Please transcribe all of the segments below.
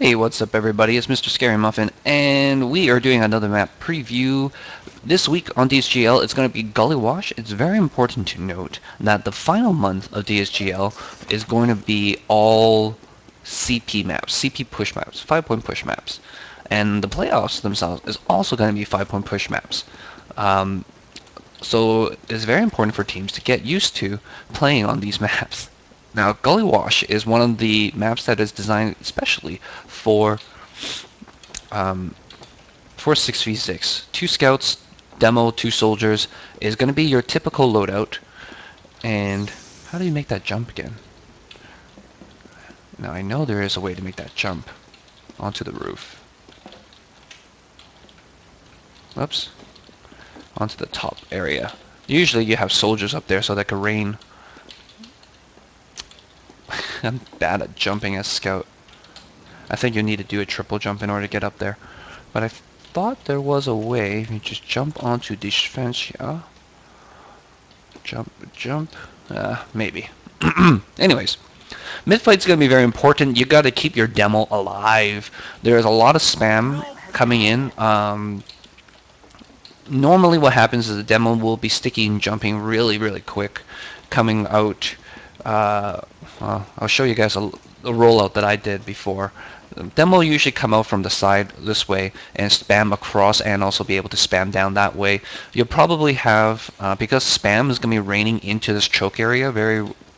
Hey, what's up everybody? It's MrScaryMuffin, and we are doing another map preview. This week on DSGL, it's going to be Gully Wash. It's very important to note that the final month of DSGL is going to be all CP maps, CP push maps, 5-point push maps. And the playoffs themselves is also going to be 5-point push maps. So it's very important for teams to get used to playing on these maps. Now, Gully Wash is one of the maps that is designed especially for 6v6. 2 scouts, demo, 2 soldiers is going to be your typical loadout. And how do you make that jump again? Now, I know there is a way to make that jump onto the roof. Whoops. Onto the top area. Usually you have soldiers up there so that can rain. I'm bad at jumping as scout. I think you need to do a triple jump in order to get up there. But I thought there was a way. You just jump onto the fence here. Jump. Maybe. Anyways. Mid-fight's going to be very important. You got to keep your demo alive. There's a lot of spam coming in. Normally what happens is the demo will be sticky and jumping really quick. Coming out. I'll show you guys a rollout that I did before. The demo will usually come out from the side this way and spam across and also be able to spam down that way. You'll probably have, because spam is going to be raining into this choke area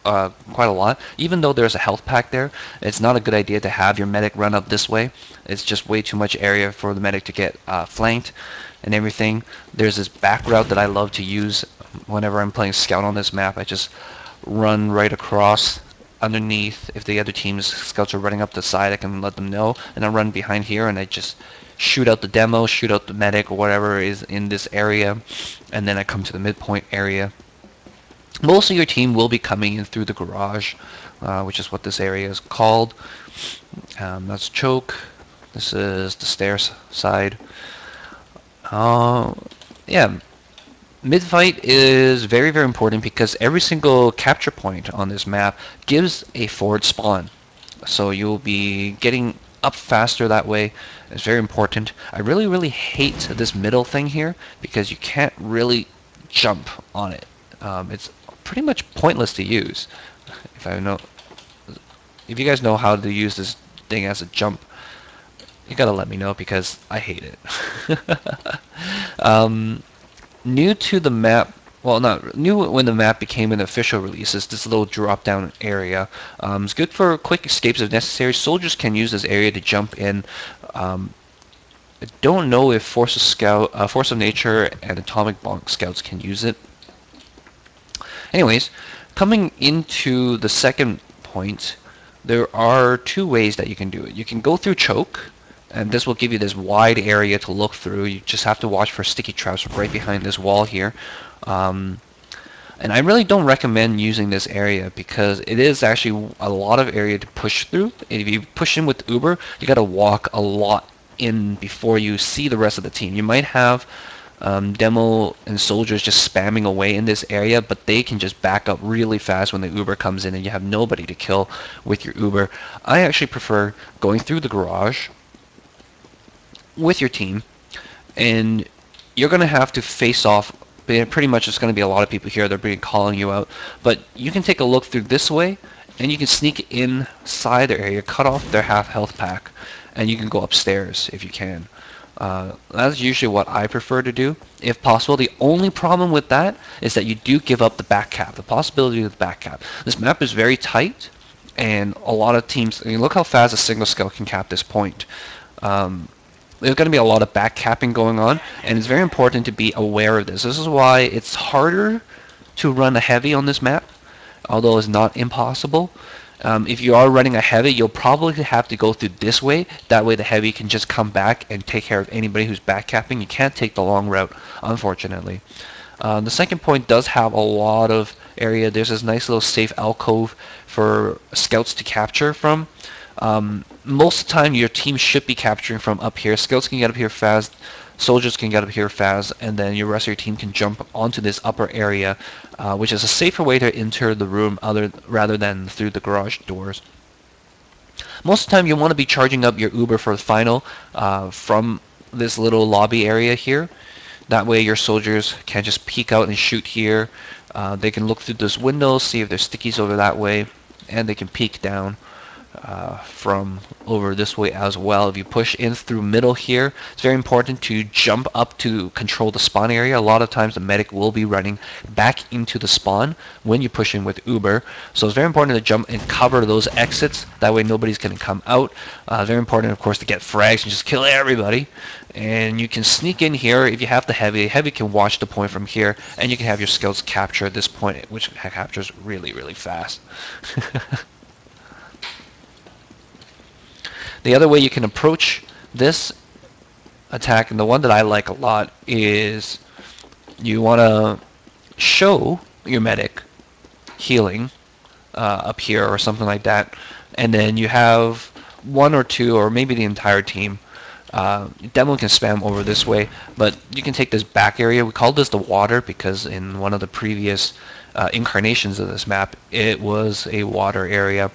quite a lot, even though there's a health pack there, it's not a good idea to have your medic run up this way. It's just way too much area for the medic to get flanked and everything. There's this back route that I love to use whenever I'm playing scout on this map. I just run right across underneath. If the other team's scouts are running up the side, I can let them know, and I run behind here and I just shoot out the demo, shoot out the medic or whatever is in this area, and then I come to the midpoint area. Most of your team will be coming in through the garage, which is what this area is called. That's choke. This is the stairs side. Yeah. Mid-fight is very important because every single capture point on this map gives a forward spawn. So you'll be getting up faster that way. It's very important. I really hate this middle thing here because you can't really jump on it. It's pretty much pointless to use. If you guys know how to use this thing as a jump, you gotta let me know because I hate it. New to the map, well, not new when the map became an official release, is this little drop-down area. It's good for quick escapes if necessary. Soldiers can use this area to jump in. I don't know if Force of Nature and Atomic Bomb scouts can use it. Anyways, coming into the second point, there are 2 ways that you can do it. You can go through choke, and this will give you this wide area to look through. You just have to watch for sticky traps right behind this wall here. And I really don't recommend using this area because it is actually a lot of area to push through. If you push in with Uber, you got to walk a lot in before you see the rest of the team. You might have demo and soldiers just spamming away in this area, but they can just back up really fast when the Uber comes in and you have nobody to kill with your Uber. I actually prefer going through the garage with your team, and you're going to have to face off. Pretty much it's going to be a lot of people here. They're being calling you out, but you can take a look through this way and you can sneak inside their area, cut off their half health pack, and you can go upstairs if you can. That's usually what I prefer to do if possible. The only problem with that is that you do give up the back cap, the possibility of the back cap. This map is very tight, and a lot of teams, I mean, look how fast a single scout can cap this point. There's going to be a lot of back capping going on, and it's very important to be aware of this. This is why it's harder to run a heavy on this map, although it's not impossible. If you are running a heavy, you'll probably have to go through this way. That way the heavy can just come back and take care of anybody who's back capping. You can't take the long route, unfortunately. The second point does have a lot of area. There's this nice little safe alcove for scouts to capture from. Most of the time your team should be capturing from up here. Scouts can get up here fast, soldiers can get up here fast, and then your rest of your team can jump onto this upper area, which is a safer way to enter the room rather than through the garage doors. Most of the time you want to be charging up your Uber for the final from this little lobby area here. That way your soldiers can just peek out and shoot here. They can look through this window, see if there's stickies over that way, and they can peek down from over this way as well. If you push in through middle here, it's very important to jump up to control the spawn area. A lot of times the medic will be running back into the spawn when you push in with Uber. So it's very important to jump and cover those exits. That way nobody's going to come out. Very important, of course, to get frags and just kill everybody. And you can sneak in here if you have the heavy. Heavy can watch the point from here, and you can have your scouts capture this point, which captures really, really fast. The other way you can approach this attack, and the one that I like a lot, is you want to show your medic healing up here or something like that, and then you have one or two or maybe the entire team. Demo can spam over this way, but you can take this back area. We call this the water because in one of the previous incarnations of this map it was a water area.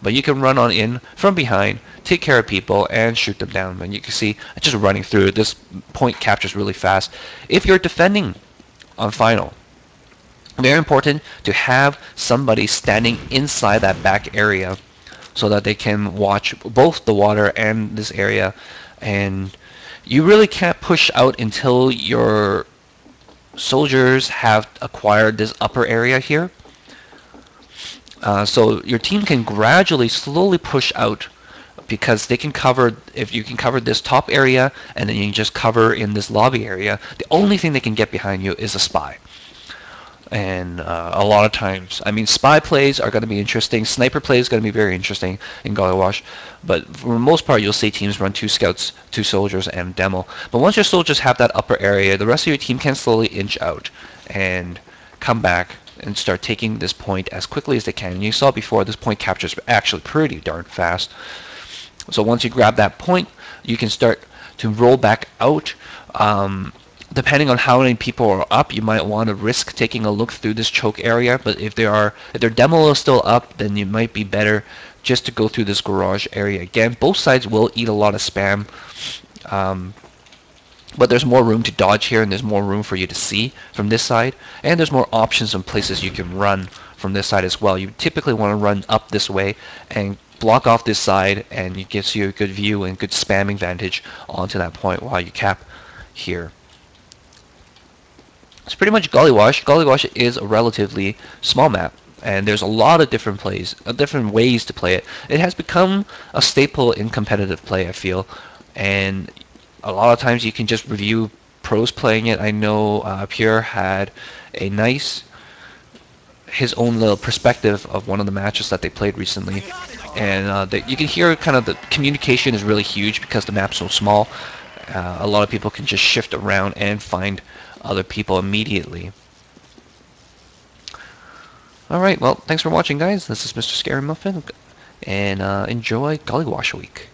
But you can run on in from behind, take care of people, and shoot them down. And you can see just running through. This point captures really fast. If you're defending on final, very important to have somebody standing inside that back area so that they can watch both the water and this area. And you really can't push out until your soldiers have acquired this upper area here. So your team can gradually, slowly push out because they can cover, if you can cover this top area and then you can just cover in this lobby area, the only thing they can get behind you is a spy. And a lot of times, I mean, spy plays are going to be interesting. Sniper plays is going to be very interesting in Gollywash. But for the most part, you'll see teams run 2 scouts, 2 soldiers, and demo. But once your soldiers have that upper area, the rest of your team can slowly inch out and come back and start taking this point as quickly as they can. And you saw before, this point captures actually pretty darn fast. So once you grab that point, you can start to roll back out. Depending on how many people are up, you might want to risk taking a look through this choke area. But if their demo is still up, then it might be better just to go through this garage area again. Both sides will eat a lot of spam. But there's more room to dodge here, and there's more room for you to see from this side. And there's more options and places you can run from this side as well. You typically want to run up this way and block off this side, and it gives you a good view and good spamming vantage onto that point while you cap here. It's pretty much Gollywash. Gollywash is a relatively small map, and there's a lot of different plays, different ways to play it. It has become a staple in competitive play, I feel, and a lot of times you can just review pros playing it. I know Pierre had a nice, his own little perspective of one of the matches that they played recently, and you can hear kind of the communication is really huge because the map's so small. A lot of people can just shift around and find other people immediately. Alright, well, thanks for watching, guys. This is MrScaryMuffin, and enjoy Gollywash Week.